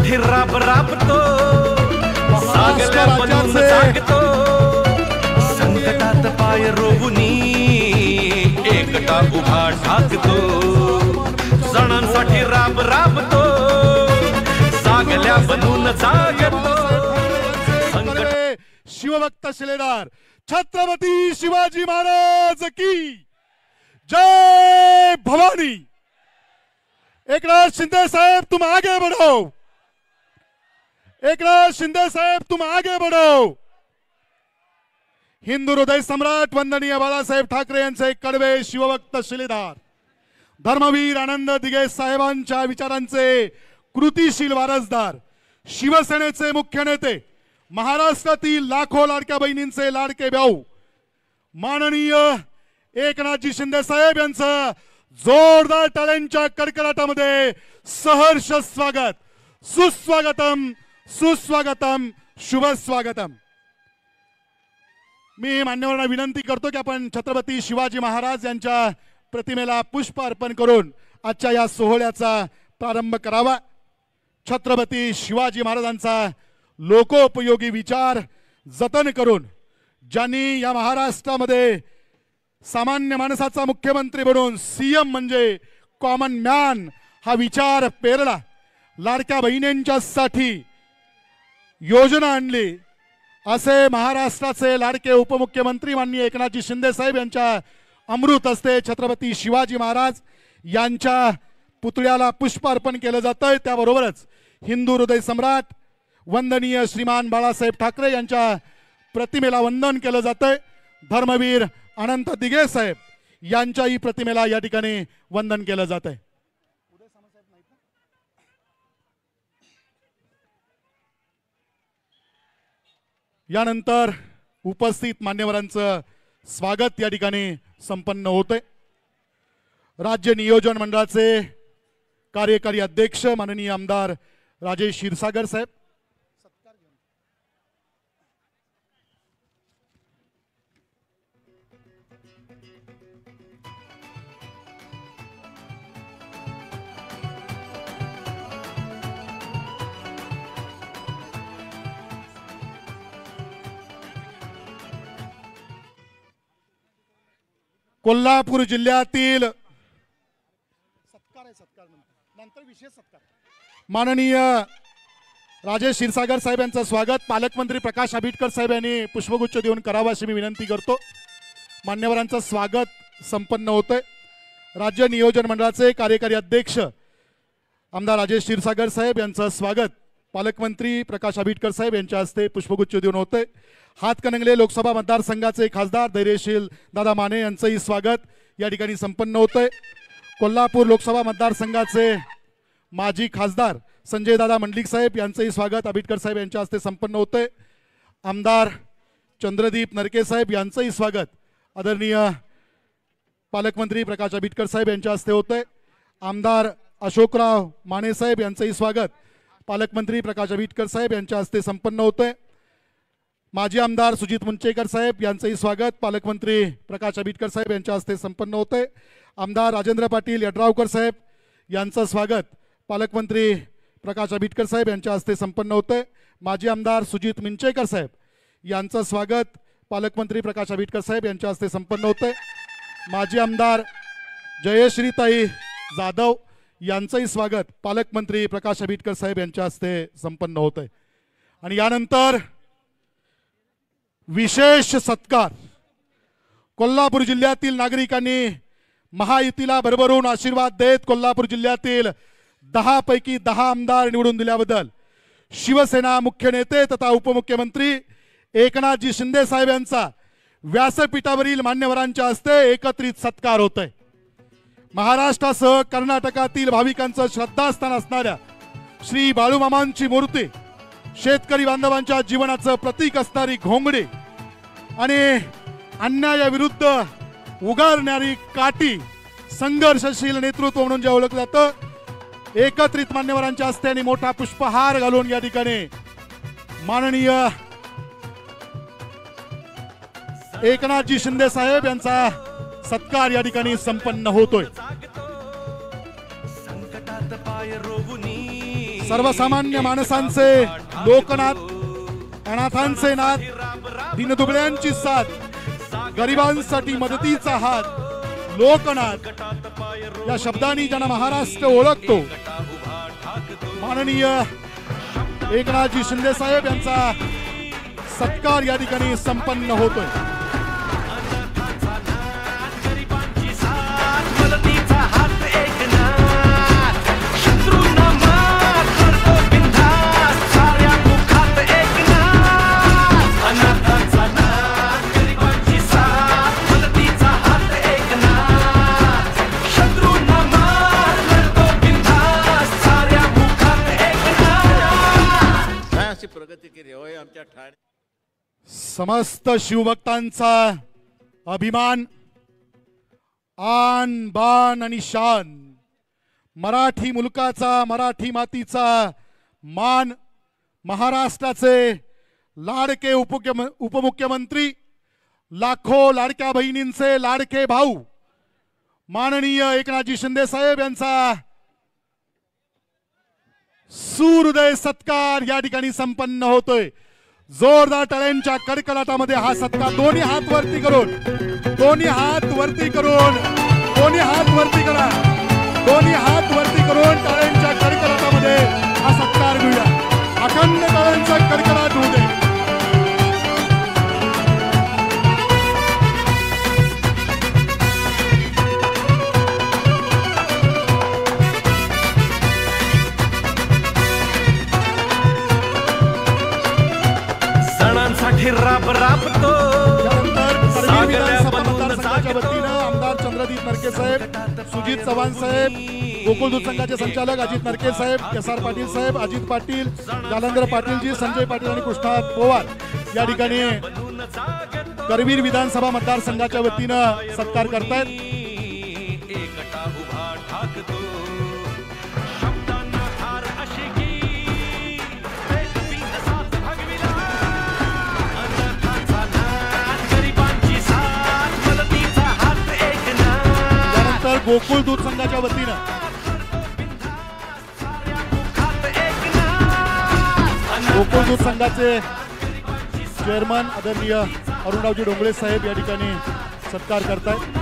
सणांसाठी राब राबतो, सागल्या बनून जागतो, संकटात पाय रोवुनी एकटा उभा ठाकतो, सणांसाठी राब राबतो, सागल्या बनून जागतो। शिवभक्त शिलेदार छत्रपती शिवाजी महाराज की जय भवानी। एकनाथ शिंदे साहब तुम आगे बढ़ो, एकनाथ शिंदे साहब तुम आगे बढ़ो। हिंदू हृदय सम्राट वंदनीय बाळासाहेब ठाकरे यांचे कडवे शिवभक्त शिलेदार धर्मवीर आनंद दिघे साहेबांच्या विचारांचे कृतीशील वारसदार, शिवसेनेचे मुख्य नेते, महाराष्ट्रातील लाखो लाडक्या बहिणींचे लाडके भाऊ माननीय एकनाथजी शिंदे साहेब यांचं जोरदार टाळ्यांच्या कडकडाटामध्ये सहर्ष स्वागत। सुस्वागतम सुस्वागतम शुभ स्वागतम। मी मान्यवरांना विनंती करतो की आपण छत्रपती शिवाजी महाराज यांच्या प्रतिमेला पुष्प अर्पण करून आजच्या या सोहळ्याचा प्रारंभ करावा। छत्रपती शिवाजी महाराजांचा लोकोपयोगी विचार जतन करून ज्यांनी या महाराष्ट्रामध्ये सामान्य माणसाचा मुख्यमंत्री बनून सीएम म्हणजे कॉमन मॅन हा विचार पेरला, लाडक्या बहिणींच्यासाठी योजना आणली, असे महाराष्ट्राचे लाडके उपमुख्यमंत्री माननीय एकनाथजी शिंदे साहेब यांच्या अमृत हस्ते छत्रपती शिवाजी महाराज यांच्या पुतळ्याला पुष्प अर्पण केलं जातंय। त्याबरोबरच हिंदू हृदय सम्राट वंदनीय श्रीमान बाळासाहेब ठाकरे यांच्या प्रतिमेला वंदन केलं जातंय। धर्मवीर अनंत दिघे साहेब यांच्याही प्रतिमेला या ठिकाणी वंदन केलं जातंय। यानंतर उपस्थित मान्यवरांचं स्वागत या ठिकाणी संपन्न होतंय। राज्य नियोजन मंडळाचे कार्यकारी अध्यक्ष माननीय आमदार राजेश क्षीरसागर साहेब, कोल्हापूर जिल्ह्यातील माननीय राजेश क्षीरसागर साहेब यांचं स्वागत पालकमंत्री प्रकाश आंबेडकर साहेब यांनी पुष्पगुच्छ देऊन करावा अशी मी विनंती करतो। मान्यवरांचं स्वागत संपन्न होतंय। राज्य नियोजन मंडळाचे कार्यकारी अध्यक्ष आमदार राजेश क्षीरसागर साहेब यांचं स्वागत पालकमंत्री प्रकाश आंबेडकर साहेब यांच्या हस्ते पुष्पगुच्छ देऊन होतंय। हातकणंगले लोकसभा मतदारसंघाचे खासदार धैर्यशील दादा माने यांचंही स्वागत या ठिकाणी संपन्न होतंय। कोल्हापूर लोकसभा मतदारसंघाचे माजी खासदार संजय दादा मंडलिक साहेब यांचंही स्वागत आंबेडकर साहेब यांच्या हस्ते संपन्न होतंय। आमदार चंद्रदीप नरके साहेब यांचंही स्वागत आदरणीय पालकमंत्री प्रकाश आंबेडकर साहेब यांच्या हस्ते होतंय। आमदार अशोकराव माने साहेब यांचंही स्वागत पालकमंत्री प्रकाश आंबेडकर साहेब यांच्या हस्ते संपन्न होतंय। माजी आमदार सुजित मुंचेकर साहेब यांचंही स्वागत पालकमंत्री प्रकाश आंबेडकर साहेब यांच्या हस्ते संपन्न होतंय। आमदार राजेंद्र पाटील यड्रावकर साहेब यांचं स्वागत पालकमंत्री प्रकाश आंबेडकर साहेब यांच्या हस्ते संपन्न होतंय। माजी आमदार सुजित मुंचेकर साहेब यांचं स्वागत पालकमंत्री प्रकाश आंबेडकर साहेब यांच्या हस्ते संपन्न होतंय। माजी आमदार जयश्रीताई जाधव यांचंही स्वागत पालकमंत्री प्रकाश आंबेडकर साहेब यांच्या हस्ते संपन्न होतंय। आणि यानंतर विशेष सत्कार कोल्हापूर जिल्ह्यातील नागरिकांनी महायुतीला भरभरून आशीर्वाद देत कोल्हापूर जिल्ह्यातील 10 पैकी 10 आमदार निवडून दिल्याबद्दल शिवसेना मुख्य नेते तथा उपमुख्यमंत्री एकनाथजी शिंदे साहेब यांचा व्यासपीठावरील मान्यवरांच्या हस्ते एकत्रित सत्कार होतोय। महाराष्ट्रासह कर्नाटकातील भाविकांचं श्रद्धास्थान असणाऱ्या श्री बाळूमामांची मूर्ती, शेतकरी बांधवांच्या जीवनाचं प्रतीक असणारी घोंगडी आणि अन्यायाविरुद्ध उगारणारी काठी, संघर्षशील नेतृत्व म्हणून जे ओळखलं जातं, एकत्रित मान्यवरांच्या हस्ते आणि मोठा पुष्पहार घालून या ठिकाणी माननीय एकनाथजी शिंदे साहेब यांचा सत्कार या ठिकाणी संपन्न होतोय। सर्वसामान्य माणसांचे लोकनाथ, अनाथांचे नाथ, दीनदुबळ्यांची साथ, गरिबांसाठी मदतीचा हात, लोकनाथ या शब्दांनी ज्यांना महाराष्ट्र ओळखतो, माननीय एकनाथजी शिंदे साहेब यांचा सत्कार या ठिकाणी संपन्न होतोय. प्रगती केली होय आमच्या ठाणे. समस्त शिवभक्तांचा अभिमान, आन बान आणि शान, मराठी मुलकाचा, मराठी मातीचा मान, महाराष्ट्राचे लाडके उपमुख्यमंत्री, लाखो लाडक्या बहिणींचे लाडके भाऊ माननीय एकनाथजी शिंदे साहेब यांचा सूर्योदय सत्कार या ठिकाणी संपन्न होतोय. जोरदार टाळ्यांच्या कडकडाटामध्ये हा सत्कार दोन्ही हात वरती करून, दोन्ही हात वरती करून, दोन्ही हात वरती करा, दोन्ही हात वरती करून टाळ्यांच्या कडकडाटामध्ये हा सत्कार घेऊया. अखंड टाळ्यांचा कडकडाट होऊ दे. सणांसाठी राब राबतो. आमदार चंद्रदीप नरके साहेब, सुजित चव्हाण साहेब, गोकुळ दूध संघाचे संचालक अजित नरके साहेब, SR पाटील साहेब, अजित पाटील, जालंधर पाटीलजी, संजय पाटील आणि कृष्णा पवार या ठिकाणी करवीर विधानसभा मतदारसंघाच्या वतीनं सत्कार करतायत. गोकुळ दूध संघाच्या वतीनं गोकुळ दूध संघाचे चेअरमन आदरणीय अरुणरावजी डोंगळे साहेब या ठिकाणी सत्कार करतायत.